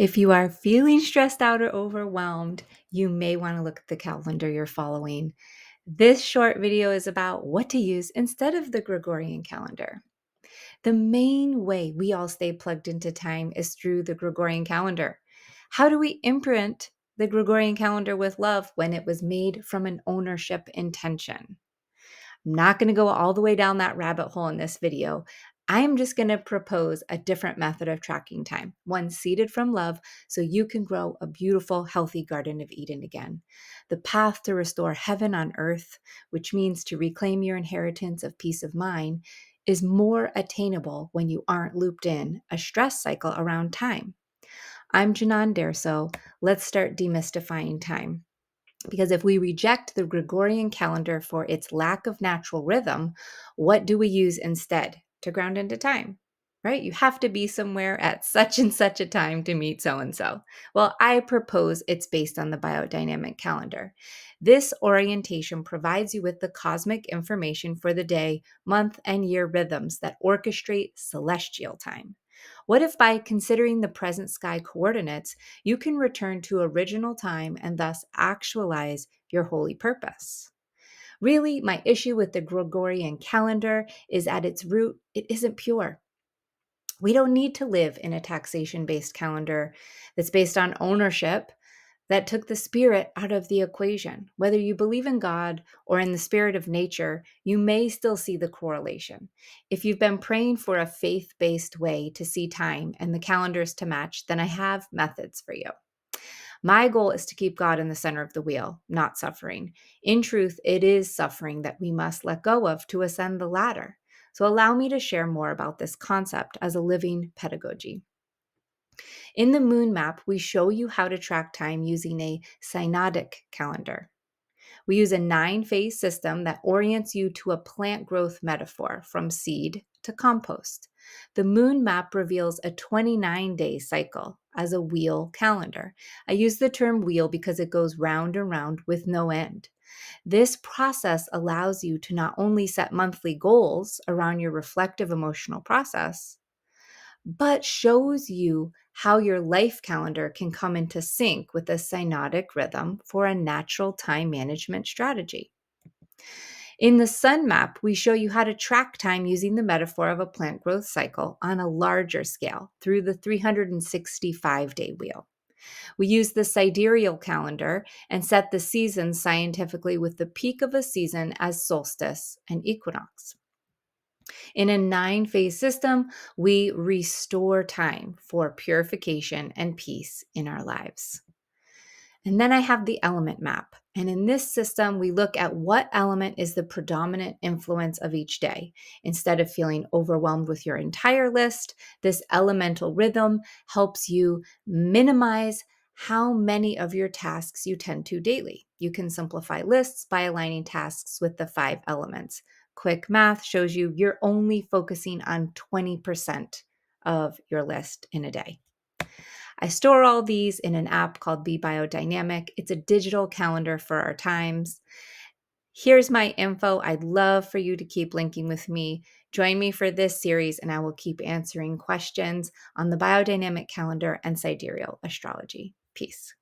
If you are feeling stressed out or overwhelmed, you may want to look at the calendar you're following. This short video is about what to use instead of the Gregorian calendar. The main way we all stay plugged into time is through the Gregorian calendar. How do we imprint the Gregorian calendar with love when it was made from an ownership intention? I'm not going to go all the way down that rabbit hole in this video. I am just going to propose a different method of tracking time, one seeded from love, so you can grow a beautiful, healthy Garden of Eden again. The path to restore heaven on earth, which means to reclaim your inheritance of peace of mind, is more attainable when you aren't looped in a stress cycle around time. I'm Janan Derso. Let's start demystifying time. Because if we reject the Gregorian calendar for its lack of natural rhythm, what do we use instead to ground into time? Right? You have to be somewhere at such and such a time to meet so and so. Well, I propose it's based on the biodynamic calendar. This orientation provides you with the cosmic information for the day, month, and year rhythms that orchestrate celestial time. What if by considering the present sky coordinates, you can return to original time and thus actualize your holy purpose? Really, my issue with the Gregorian calendar is at its root, it isn't pure. We don't need to live in a taxation based calendar that's based on ownership that took the spirit out of the equation. Whether you believe in God or in the spirit of nature, you may still see the correlation. If you've been praying for a faith based way to see time and the calendars to match, then I have methods for you. My goal is to keep God in the center of the wheel, not suffering. In truth, it is suffering that we must let go of to ascend the ladder. So allow me to share more about this concept as a living pedagogy. In the moon map, we show you how to track time using a synodic calendar. We use a 9-phase system that orients you to a plant growth metaphor from seed to compost. The moon map reveals a 29-day cycle as a wheel calendar. I use the term wheel because it goes round and round with no end. This process allows you to not only set monthly goals around your reflective emotional process, but shows you how your life calendar can come into sync with a synodic rhythm for a natural time management strategy. In the sun map, we show you how to track time using the metaphor of a plant growth cycle on a larger scale through the 365-day wheel. We use the sidereal calendar and set the seasons scientifically with the peak of a season as solstice and equinox. In a 9-phase system, we restore time for purification and peace in our lives. And then I have the element map. And in this system, we look at what element is the predominant influence of each day. Instead of feeling overwhelmed with your entire list, this elemental rhythm helps you minimize how many of your tasks you tend to daily. You can simplify lists by aligning tasks with the 5 elements. Quick math shows you you're only focusing on 20% of your list in a day. I store all these in an app called Be Biodynamic. It's a digital calendar for our times. Here's my info. I'd love for you to keep linking with me. Join me for this series, and I will keep answering questions on the biodynamic calendar and sidereal astrology. Peace.